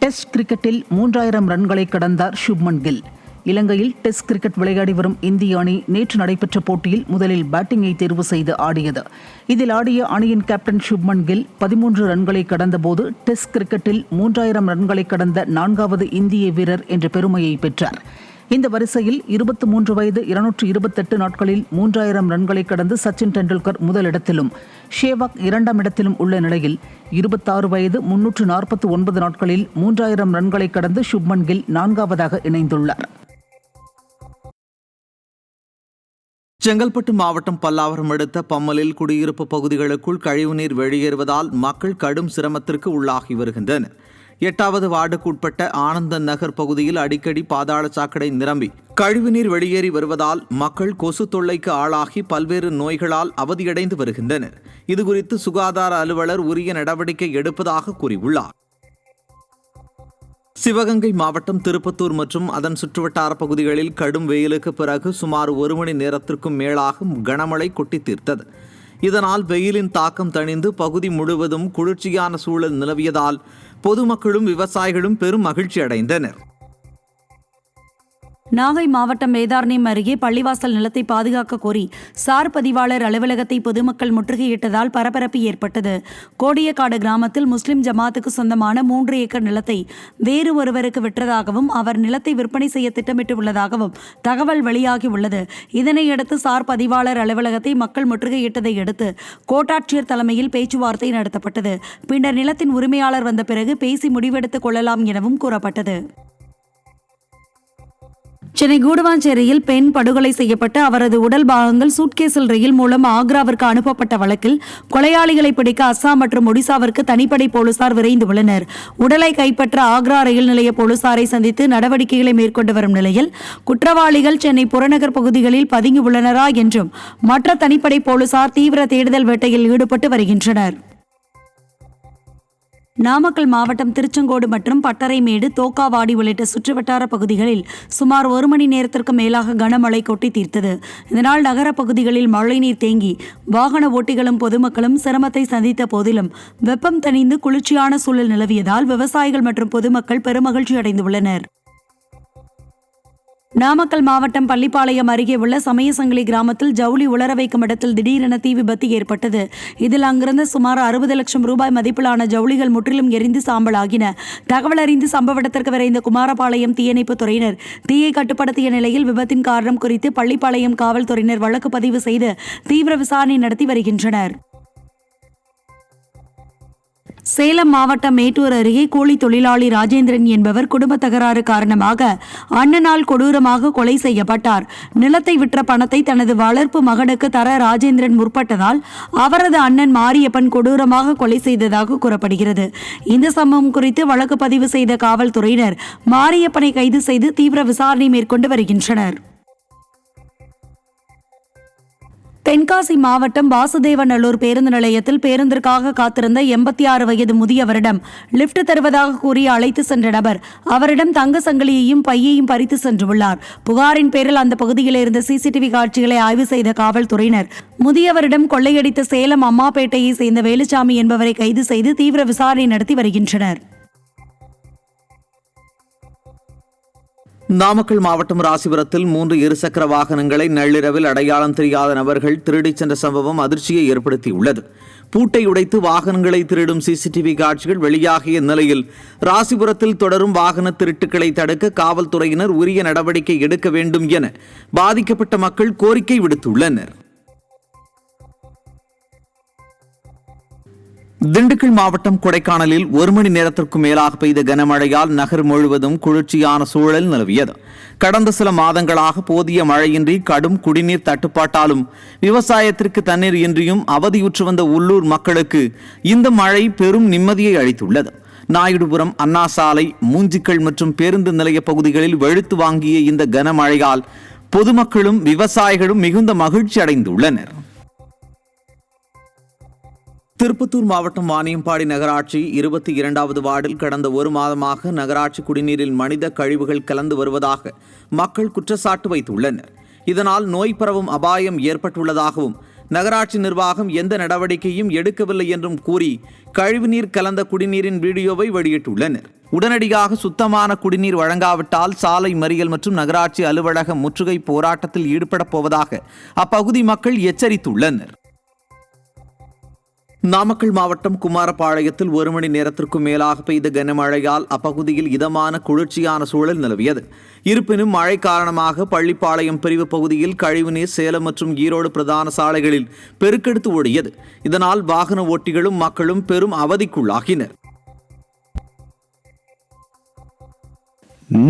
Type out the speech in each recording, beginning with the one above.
Test கிரிக்கெட்டில் 3000 ரன்களை கடந்தார் சுப்மன் கில். இலங்கையில் டெஸ்ட் கிரிக்கெட் விளையாடி வரும் இந்திய அணி நேற்று நடைபெற்ற போட்டியில் முதலில் பேட்டிங்கை தேர்வு செய்து ஆடியது. இதில் ஆடிய அணியின் கேப்டன் சுப்மன் கில் 13 ரன்களை கடந்தபோது டெஸ்ட் கிரிக்கெட்டில் 3000 ரன்களை கடந்த 4வது இந்திய வீரர் என்ற பெருமையை பெற்றார். இந்த வரிசையில் 23 வயது 228 நாட்களில் 3000 ரன்களை கடந்து சச்சின் டெண்டுல்கர் முதலிடத்திலும், ஷேவாக் 2ஆம் இடத்திலும் உள்ள நிலையில் 26 வயது 349 நாட்களில் 3000 ரன்களை கடந்து சுப்மன் கில் 4வதாக இணைந்துள்ளார். செங்கல்பட்டு மாவட்டம் பல்லாவரம் அடுத்த பம்மலில் குடியிருப்பு பகுதிகளுக்குள் கழிவுநீர் வெளியேறுவதால் மக்கள் கடும் சிரமத்திற்கு உள்ளாகி வருகின்றனர். 8வது வார்டுக்குட்பட்ட ஆனந்தன் நகர் பகுதியில் அடிக்கடி பாதாள சாக்கடை நிரம்பி கழிவுநீர் வெளியேறி வருவதால் மக்கள் கொசு தொல்லைக்கு ஆளாகி பல்வேறு நோய்களால் அவதியடைந்து வருகின்றனர். இதுகுறித்து சுகாதார அலுவலர் உரிய நடவடிக்கை எடுப்பதாக கூறியுள்ளார். சிவகங்கை மாவட்டம் திருப்பத்தூர் மற்றும் அதன் சுற்றுவட்டார பகுதிகளில் கடும் வெயிலுக்கு பிறகு சுமார் 1 மணி நேரத்திற்கும் மேலாக கனமழை கொட்டி தீர்த்தது. இதனால் வெயிலின் தாக்கம் தணிந்து பகுதி முழுவதும் குளிர்ச்சியான சூழல் நிலவியதால் பொதுமக்களும் விவசாயிகளும் பெரும் மகிழ்ச்சி அடைந்தனர். நாகை மாவட்டம் வேதாரண்யம் அருகே பள்ளிவாசல் நிலத்தை பாதுகாக்க கோரி சார் பதிவாளர் அலுவலகத்தை பொதுமக்கள் முற்றுகையிட்டதால் பரபரப்பு ஏற்பட்டது. கோடியக்காடு கிராமத்தில் முஸ்லிம் ஜமாத்துக்கு சொந்தமான 3 ஏக்கர் நிலத்தை வேறு ஒருவருக்கு விற்றதாகவும் அவர் நிலத்தை விற்பனை செய்ய திட்டமிட்டுள்ளதாகவும் தகவல் வெளியாகியுள்ளது. இதனையடுத்து சார் பதிவாளர் அலுவலகத்தை மக்கள் முற்றுகையிட்டதை அடுத்து கோட்டாட்சியர் தலைமையில் பேச்சுவார்த்தை நடத்தப்பட்டது. பின்னர் நிலத்தின் உரிமையாளர் வந்த பிறகு பேசி முடிவெடுத்துக் கொள்ளலாம் எனவும் கூறப்பட்டது. சென்னை கூடுவாஞ்சேரியில் பெண் படுகொலை செய்யப்பட்டு அவரது உடல் பாகங்கள் சூட்கேஸில் ரயில் மூலம் ஆக்ராவிற்கு அனுப்பப்பட்ட வழக்கில் கொலையாளிகளை பிடிக்க அஸ்ஸாம் மற்றும் ஒடிசாவிற்கு தனிப்படை போலீசார் விரைந்துள்ளனர். உடலை கைப்பற்ற ஆக்ரா ரயில் நிலைய போலீசாரை சந்தித்து நடவடிக்கைகளை மேற்கொண்டு வரும் நிலையில் குற்றவாளிகள் சென்னை புறநகர் பகுதிகளில் பதுங்கியுள்ளனரா என்றும் மற்ற தனிப்படை போலீசார் தீவிர தேடுதல் வேட்டையில் ஈடுபட்டு வருகின்றனர். நாமக்கல் மாவட்டம் திருச்செங்கோடு மற்றும் பட்டறைமேடு, தோக்காவாடி உள்ளிட்ட சுற்றுவட்டார பகுதிகளில் சுமார் 1 மணி நேரத்திற்கு மேலாக கனமழை கொட்டி தீர்த்தது. இதனால் நகர பகுதிகளில் மழைநீர் தேங்கி வாகன ஓட்டிகளும் பொதுமக்களும் சிரமத்தை சந்தித்த போதிலும் வெப்பம் தணிந்து குளிர்ச்சியான சூழல் நிலவியதால் விவசாயிகள் மற்றும் பொதுமக்கள் பெருமகிழ்ச்சி அடைந்துள்ளனர். நாமக்கல் மாவட்டம் பள்ளிப்பாளையம் அருகே உள்ள சமயசங்கிலி கிராமத்தில் ஜவுளி உலர வைக்கும் இடத்தில் திடீரென தீ விபத்து ஏற்பட்டது. இதில் அங்கிருந்த சுமார் 60 லட்சம் ரூபாய் மதிப்பிலான ஜவுளிகள் முற்றிலும் எரிந்து சாம்பலாகின. தகவல் அறிந்து சம்பவ இடத்திற்கு விரைந்த குமாரபாளையம் தீயணைப்பு துறையினர் தீயை கட்டுப்படுத்திய நிலையில் விபத்தின் காரணம் குறித்து பள்ளிப்பாளையம் காவல்துறையினர் வழக்கு பதிவு செய்து தீவிர விசாரணை நடத்தி வருகின்றனர். சேலம் மாவட்டம் மேட்டூர் அருகே கூலி தொழிலாளி ராஜேந்திரன் என்பவர் குடும்ப தகராறு காரணமாக அண்ணனால் கொடூரமாக கொலை செய்யப்பட்டார். நிலத்தை விற்ற பணத்தை தனது வளர்ப்பு மகனுக்கு தர ராஜேந்திரன் முற்பட்டதால் அவரது அண்ணன் மாரியப்பன் கொடூரமாக கொலை செய்ததாக கூறப்படுகிறது. இந்த சம்பவம் குறித்து வழக்கு பதிவு செய்த காவல்துறையினர் மாரியப்பனை கைது செய்து தீவிர விசாரணை மேற்கொண்டு வருகின்றனர். தென்காசி மாவட்டம் வாசுதேவநல்லூர் பேருந்து நிலையத்தில் பேருந்திற்காக காத்திருந்த 86 வயது முதியவரிடம் லிப்ட் தருவதாக கூறி அழைத்து சென்ற நபர் அவரிடம் தங்க சங்கிலியையும் பையையும் பறித்து சென்றுள்ளார். புகாரின் பேரில் அந்த பகுதியில் இருந்த சிசிடிவி காட்சிகளை ஆய்வு செய்த காவல்துறையினர் முதியவரிடம் கொள்ளையடித்த சேலம் அம்மாப்பேட்டையை சேர்ந்த வேலுச்சாமி என்பவரை கைது செய்து தீவிர விசாரணை நடத்தி வருகின்றனர். நாமக்கல் மாவட்டம் ராசிபுரத்தில் 3 இருசக்கர வாகனங்களை நள்ளிரவில் அடையாளம் தெரியாத நபர்கள் திருடிச் சென்ற சம்பவம் அதிர்ச்சியை ஏற்படுத்தியுள்ளது. பூட்டை உடைத்து வாகனங்களை திருடும் சிசிடிவி காட்சிகள் வெளியாகிய நிலையில் ராசிபுரத்தில் தொடரும் வாகன திருட்டுக்களை தடுக்க காவல்துறையினர் உரிய நடவடிக்கை எடுக்க வேண்டும் என பாதிக்கப்பட்ட மக்கள் கோரிக்கை விடுத்துள்ளனர். திண்டுக்கல் மாவட்டம் கொடைக்கானலில் 1 மணி நேரத்திற்கும் மேலாக பெய்த கனமழையால் நகர் முழுவதும் குளிர்ச்சியான சூழல் நிலவியது. கடந்த சில மாதங்களாக போதிய மழையின்றி கடும் குடிநீர் தட்டுப்பாட்டாலும் விவசாயத்திற்கு தண்ணீர் இன்றியும் அவதியுற்று வந்த உள்ளூர் மக்களுக்கு இந்த மழை பெரும் நிம்மதியை அளித்துள்ளது. நாயுடுபுரம், அண்ணா சாலை, மூஞ்சிக்கல் மற்றும் பேருந்து நிலைய பகுதிகளில் வெளுத்து வாங்கிய இந்த கனமழையால் பொதுமக்களும் விவசாயிகளும் மிகுந்த மகிழ்ச்சி அடைந்துள்ளனர். திருப்பத்தூர் மாவட்டம் வாணியம்பாடி நகராட்சி 22வது வார்டில் கடந்த 1 மாதமாக நகராட்சி குடிநீரில் மனித கழிவுகள் கலந்து வருவதாக மக்கள் குற்றச்சாட்டு வைத்துள்ளனர். இதனால் நோய் பரவும் அபாயம் ஏற்பட்டுள்ளதாகவும் நகராட்சி நிர்வாகம் எந்த நடவடிக்கையும் எடுக்கவில்லை என்றும் கூறி கழிவுநீர் கலந்த குடிநீரின் வீடியோவை வெளியிட்டுள்ளனர். உடனடியாக சுத்தமான குடிநீர் வழங்காவிட்டால் சாலை மறியல் மற்றும் நகராட்சி அலுவலக முற்றுகை போராட்டத்தில் ஈடுபடப் போவதாக அப்பகுதி மக்கள் எச்சரித்துள்ளனர். நாமக்கல் மாவட்டம் குமாரபாளையத்தில் 1 மணி நேரத்திற்கும் மேலாக பெய்த கனமழையால் அப்பகுதியில் இதமான குளிர்ச்சியான சூழல் நிலவியது. இருப்பினும் மழை காரணமாக பள்ளிப்பாளையம் பிரிவு பகுதியில் கழிவுநீர் சேலம் மற்றும் ஈரோடு பிரதான சாலைகளில் பெருக்கெடுத்து ஓடியது. இதனால் வாகன ஓட்டிகளும் மக்களும் பெரும் அவதிக்குள்ளாகினர்.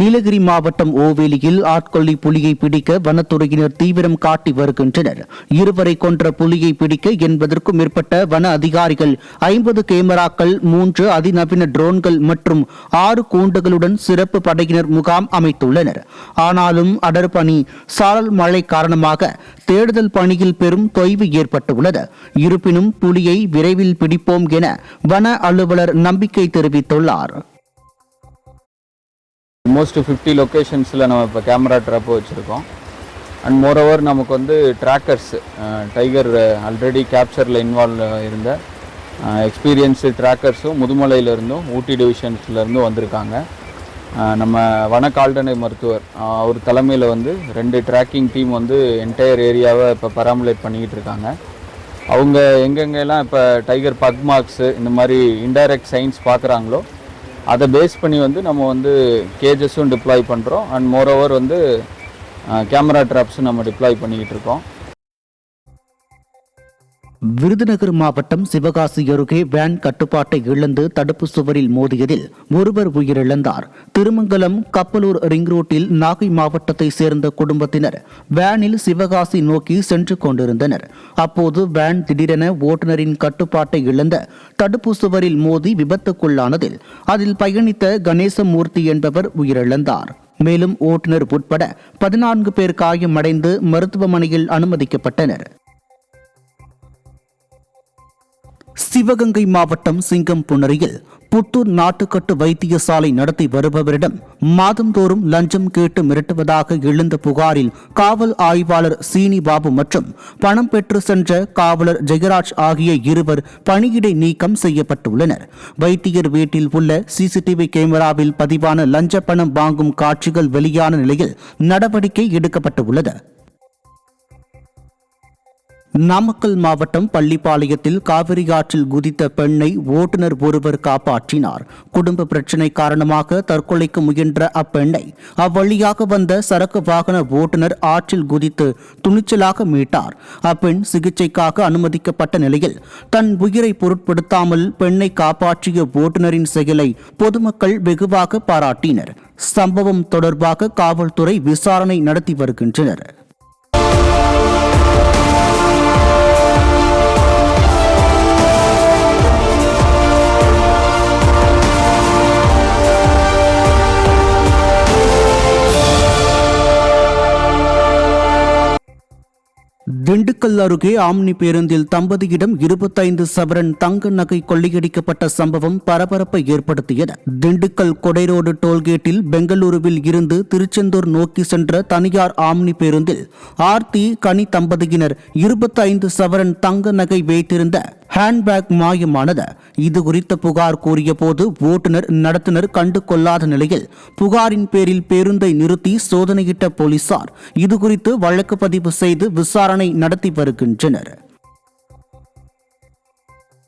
நீலகிரி மாவட்டம் ஓவேலியில் ஆட்கொல்லி புலியை பிடிக்க வனத்துறையினர் தீவிரம் காட்டி வருகின்றனர். 2 கொன்ற புலியை பிடிக்க 80க்கும் மேற்பட்ட வன அதிகாரிகள் 50 கேமராக்கள் 3 அதிநவீன ட்ரோன்கள் மற்றும் 6 கூண்டுகளுடன் சிறப்பு படையினர் முகாம் அமைத்துள்ளனர். ஆனாலும் அடர்பனி சாரல் மழை காரணமாக தேடுதல் பணியில் பெரும் தொய்வு ஏற்பட்டுள்ளது. இருப்பினும் புலியை விரைவில் பிடிப்போம் என வன அலுவலர் நம்பிக்கை தெரிவித்துள்ளார். மோஸ்ட் 50 லொக்கேஷன்ஸில் நம்ம இப்போ கேமரா ட்ராப் வச்சுருக்கோம். அண்ட் மோரோவர் நமக்கு வந்து ட்ராக்கர்ஸ் டைகர் ஆல்ரெடி கேப்சரில் இன்வால்வ் இருந்த எக்ஸ்பீரியன்ஸு ட்ராக்கர்ஸும் முதுமலையிலேருந்தும் ஊட்டி டிவிஷன்ஸ்லேருந்தும் வந்திருக்காங்க. நம்ம வன கால்நடை மருத்துவர் அவர் தலைமையில் வந்து 2 ட்ராக்கிங் டீம் வந்து என்டையர் ஏரியாவை இப்போ பராமரிட் பண்ணிக்கிட்டு இருக்காங்க. அவங்க எங்கெங்கெல்லாம் இப்போ டைகர் பக் மார்க்ஸு இந்த மாதிரி இன்டைரக்ட் சைன்ஸ் பார்க்குறாங்களோ அதை பேஸ் பண்ணி வந்து நம்ம வந்து கேஜஸும் டிப்ளாய் பண்ணுறோம். அண்ட் மோரோவர் வந்து கேமரா ட்ராப்ஸும் நம்ம டிப்ளாய் பண்ணிக்கிட்டு இருக்கோம். விருதுநகர் மாவட்டம் சிவகாசி அருகே வேன் கட்டுப்பாட்டை இழந்து தடுப்பு சுவரில் மோதியதில் ஒருவர் உயிரிழந்தார். திருமங்கலம் கப்பலூர் ரிங் ரோட்டில் நாகை மாவட்டத்தை சேர்ந்த குடும்பத்தினர் வேனில் சிவகாசி நோக்கி சென்று கொண்டிருந்தனர். அப்போது வேன் திடீரென ஓட்டுநரின் கட்டுப்பாட்டை இழந்த தடுப்பு சுவரில் மோதி விபத்துக்குள்ளானதில் அதில் பயணித்த கணேசமூர்த்தி என்பவர் உயிரிழந்தார். மேலும் ஓட்டுநர் உட்பட 14 பேர் காயமடைந்து மருத்துவமனையில் அனுமதிக்கப்பட்டனர். சிவகங்கை மாவட்டம் சிங்கம்புணரியில் புத்தூர் நாட்டுக்கட்டு வைத்தியசாலை நடத்தி வருபவரிடம் மாதந்தோறும் லஞ்சம் கேட்டு மிரட்டுவதாக எழுந்த புகாரில் காவல் ஆய்வாளர் சீனிபாபு மற்றும் பணம் பெற்று சென்ற காவலர் ஜெயராஜ் ஆகிய 2 பணியிடை நீக்கம் செய்யப்பட்டுள்ளனர். வைத்தியர் வீட்டில் உள்ள சிசிடிவி கேமராவில் பதிவான லஞ்ச பணம் வாங்கும் காட்சிகள் வெளியான நிலையில் நடவடிக்கை எடுக்கப்பட்டுள்ளது. நாமக்கல் மாவட்டம் பள்ளிப்பாளையத்தில் காவிரி ஆற்றில் குதித்த பெண்ணை ஓட்டுநர் ஒருவர் காப்பாற்றினார். குடும்ப பிரச்சினை காரணமாக தற்கொலைக்கு முயன்ற அப்பெண்ணை அவ்வழியாக வந்த சரக்கு வாகன ஓட்டுநர் ஆற்றில் குதித்து துணிச்சலாக மீட்டார். அப்பெண் சிகிச்சைக்காக அனுமதிக்கப்பட்ட நிலையில் தன் உயிரை பொருட்படுத்தாமல் பெண்ணை காப்பாற்றிய ஓட்டுநரின் செயலை பொதுமக்கள் வெகுவாக பாராட்டினர். சம்பவம் தொடர்பாக காவல்துறை விசாரணை நடத்தி வருகின்றனர். திண்டுக்கல் அருகே ஆம்னி பேருந்தில் தம்பதியிடம் 25 சவரன் தங்க நகை கொள்ளையடிக்கப்பட்ட சம்பவம் பரபரப்பை ஏற்படுத்தியது. திண்டுக்கல் கொடைரோடு டோல்கேட்டில் பெங்களூருவில் இருந்து திருச்செந்தூர் நோக்கி சென்ற தனியார் ஆம்னி பேருந்தில் ஆர்த்தி கனி தம்பதியினர் 25 சவரன் தங்க நகை வைத்திருந்த ஹேண்ட்பேக் மாயமானது. இது குறித்த புகார் கூறிய போது ஓட்டுநர் நடத்துனர் கண்டு கொள்ளாத நிலையில் புகாரின் பேரில் பேருந்தை நிறுத்தி சோதனையிட்ட போலீசார் இதுகுறித்து வழக்கு பதிவு செய்து விசாரணை நடத்தி வருகின்றனர்.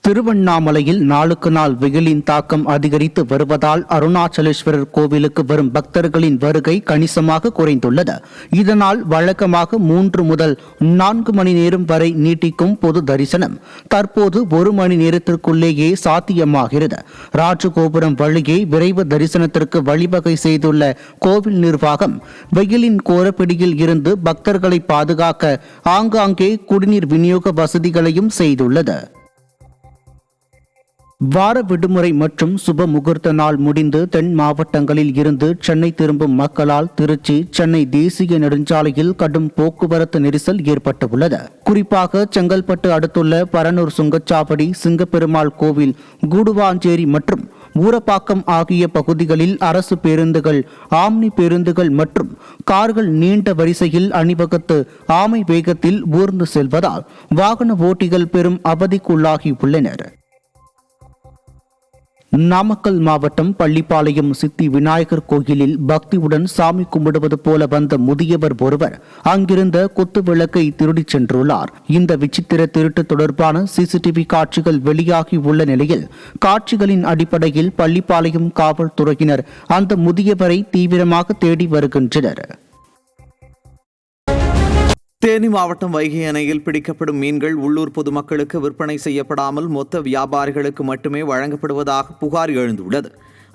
திருவண்ணாமலையில் நாளுக்கு நாள் வெயிலின் தாக்கம் அதிகரித்து வருவதால் அருணாச்சலேஸ்வரர் கோவிலுக்கு வரும் பக்தர்களின் வருகை கணிசமாக குறைந்துள்ளது. இதனால் வழக்கமாக 3 முதல் 4 மணி நேரம் வரை நீட்டிக்கும் பொது தரிசனம் தற்போது 1 மணி நேரத்திற்குள்ளேயே சாத்தியமாகிறது. ராஜகோபுரம் வழியே விரைவு தரிசனத்திற்கு வழிவகை செய்துள்ள கோவில் நிர்வாகம் வெயிலின் கோரப்பிடியில் இருந்து பக்தர்களை பாதுகாக்க ஆங்காங்கே குடிநீர் விநியோக வசதிகளையும் செய்துள்ளது. வார விடுமுறை மற்றும் சுப முகூர்த்த நாள் முடிந்து தென் மாவட்டங்களில் இருந்து சென்னை திரும்பும் மக்களால் திருச்சி சென்னை தேசிய நெடுஞ்சாலையில் கடும் போக்குவரத்து நெரிசல் ஏற்பட்டுள்ளது. குறிப்பாக செங்கல்பட்டு அடுத்துள்ள பரனூர் சுங்கச்சாவடி, சிங்கப்பெருமாள் கோவில், கூடுவாஞ்சேரி மற்றும் ஊரப்பாக்கம் ஆகிய பகுதிகளில் அரசு பேருந்துகள், ஆம்னி பேருந்துகள் மற்றும் கார்கள் நீண்ட வரிசையில் அணிவகுத்து ஆமை வேகத்தில் ஊர்ந்து செல்வதால் வாகன ஓட்டிகள் பெரும் அவதிக்குள்ளாகி உள்ளனர். நாமக்கல் மாவட்டம் பள்ளிப்பாளையம் சித்தி விநாயகர் கோயிலில் பக்தியுடன் சாமி கும்பிடுவது போல வந்த முதியவர் ஒருவர் அங்கிருந்த குத்து விளக்கை திருடிச் சென்றுள்ளார். இந்த விசித்திர திருட்டு தொடர்பான சிசிடிவி காட்சிகள் வெளியாகி உள்ள நிலையில் காட்சிகளின் அடிப்படையில் பள்ளிப்பாளையம் காவல்துறையினர் அந்த முதியவரை தீவிரமாக தேடி வருகின்றனர். தேனி மாவட்டம் வைகை அணையில் பிடிக்கப்படும் மீன்கள் உள்ளூர் பொதுமக்களுக்கு விற்பனை செய்யப்படாமல் மொத்த வியாபாரிகளுக்கு மட்டுமே வழங்கப்படுவதாக புகார் எழுந்துள்ளது.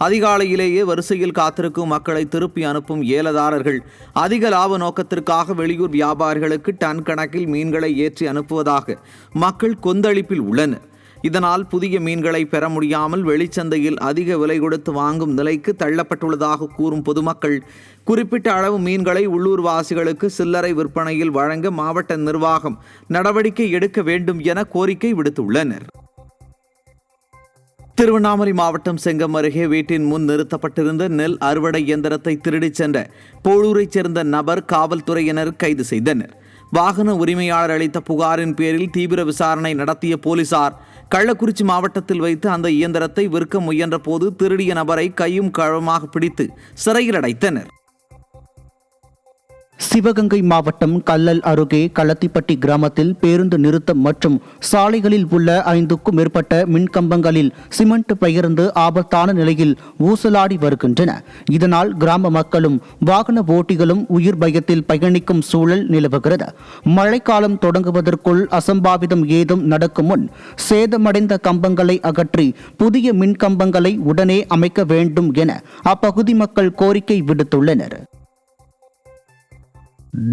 அதிகாலையிலேயே வரிசையில் காத்திருக்கும் மக்களை திருப்பி அனுப்பும் ஏலதாரர்கள் அதிக லாப நோக்கத்திற்காக வெளியூர் வியாபாரிகளுக்கு டன் கணக்கில் மீன்களை ஏற்றி அனுப்புவதாக மக்கள் கொந்தளிப்பில் உள்ளனர். இதனால் புதிய மீன்களை பெற முடியாமல் வெளிச்சந்தையில் அதிக விலை கொடுத்து வாங்கும் நிலைக்கு தள்ளப்பட்டுள்ளதாக கூறும் பொதுமக்கள் குறிப்பிட்ட அளவு மீன்களை உள்ளூர் வாசிகளுக்கு சில்லறை விற்பனையில் வழங்க மாவட்ட நிர்வாகம் நடவடிக்கை எடுக்க வேண்டும் என கோரிக்கை விடுத்துள்ளனர். திருவண்ணாமலை மாவட்டம் செங்கம் அருகே வீட்டின் முன் நிறுத்தப்பட்டிருந்த நெல் அறுவடை இயந்திரத்தை திருடிச் சென்ற போளூரைச் சேர்ந்த நபர் காவல்துறையினர் கைது செய்தனர். வாகன உரிமையாளர் அளித்த புகாரின் பேரில் தீவிர விசாரணை நடத்திய போலீசார் கள்ளக்குறிச்சி மாவட்டத்தில் வைத்து அந்த இயந்திரத்தை விற்க முயன்ற போது திருடிய நபரை கையும் களவுமாக பிடித்து சிறையில் அடைத்தனர். சிவகங்கை மாவட்டம் கல்லல் அருகே களத்திப்பட்டி கிராமத்தில் பேருந்து நிறுத்தம் மற்றும் சாலைகளில் உள்ள 5க்கும் மேற்பட்ட மின்கம்பங்களில் சிமெண்ட் பெயர்ந்து ஆபத்தான நிலையில் ஊசலாடி வருகின்றன. இதனால் கிராம மக்களும் வாகன ஓட்டிகளும் உயிர் பயத்தில் பயணிக்கும் சூழல் நிலவுகிறது. மழைக்காலம் தொடங்குவதற்குள் அசம்பாவிதம் ஏதும் நடக்கும் முன் சேதமடைந்த கம்பங்களை அகற்றி புதிய மின்கம்பங்களை உடனே அமைக்க வேண்டும் என அப்பகுதி மக்கள் கோரிக்கை விடுத்துள்ளனர்.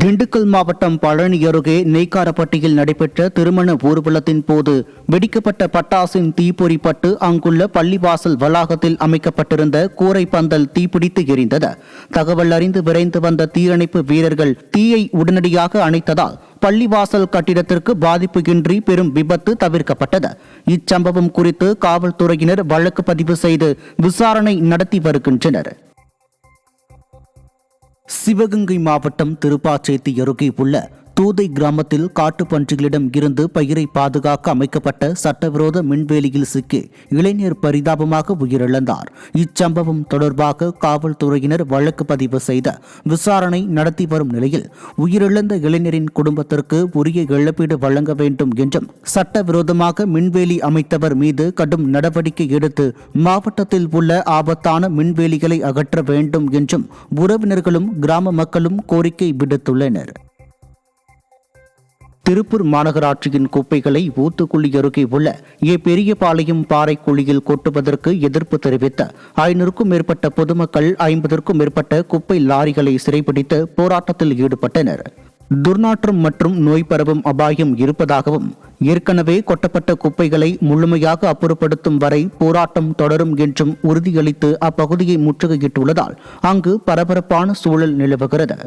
திண்டுக்கல் மாவட்டம் பழனி அருகே நெய்க்காரப்பட்டியில் நடைபெற்ற திருமண ஊர்வலத்தின் போது வெடிக்கப்பட்ட பட்டாசின் தீப்பொறிப்பட்டு அங்குள்ள பள்ளிவாசல் வளாகத்தில் அமைக்கப்பட்டிருந்த கூரை பந்தல் தீப்பிடித்து எரிந்தது. தகவல் அறிந்து விரைந்து வந்த தீயணைப்பு வீரர்கள் தீயை உடனடியாக அணைத்ததால் பள்ளிவாசல் கட்டிடத்திற்கு பாதிப்பு இன்றி பெரும் விபத்து தவிர்க்கப்பட்டது. இச்சம்பவம் குறித்து காவல்துறையினர் வழக்கு பதிவு செய்து விசாரணை நடத்தி வருகின்றனர். சிவகங்கை மாவட்டம் திருப்பாச்சேத்தி அருகே உள்ள தூதை கிராமத்தில் காட்டுப்பன்றிகளிடம் இருந்து பயிரை பாதுகாக்க அமைக்கப்பட்ட சட்டவிரோத மின்வேலியில் சிக்கி இளைஞர் பரிதாபமாக உயிரிழந்தார். இச்சம்பவம் தொடர்பாக காவல்துறையினர் வழக்கு பதிவு செய்து விசாரணை நடத்தி வரும் நிலையில் உயிரிழந்த இளைஞரின் குடும்பத்திற்கு உரிய இழப்பீடு வழங்க வேண்டும் என்றும் சட்டவிரோதமாக மின்வேலி அமைத்தவர் மீது கடும் நடவடிக்கை எடுத்து மாவட்டத்தில் உள்ள ஆபத்தான மின்வேலிகளை அகற்ற வேண்டும் என்றும் உறவினர்களும் கிராம மக்களும் கோரிக்கை விடுத்துள்ளனர். திருப்பூர் மாநகராட்சியின் குப்பைகளை ஊத்துக்குழி அருகே உள்ள பெரியபாளையம் பாறை குழியில் கொட்டுவதற்கு எதிர்ப்பு தெரிவித்த 500க்கும் மேற்பட்ட பொதுமக்கள் 50க்கும் மேற்பட்ட குப்பை லாரிகளை சிறைபிடித்து போராட்டத்தில் ஈடுபட்டனர். துர்நாற்றம் மற்றும் நோய் பரவும் அபாயம் இருப்பதாகவும் ஏற்கனவே கொட்டப்பட்ட குப்பைகளை முழுமையாக அப்புறப்படுத்தும் வரை போராட்டம் தொடரும் என்றும் உறுதியளித்து அப்பகுதியை முற்றுகையிட்டுள்ளதால் அங்கு பரபரப்பான சூழல் நிலவுகிறது.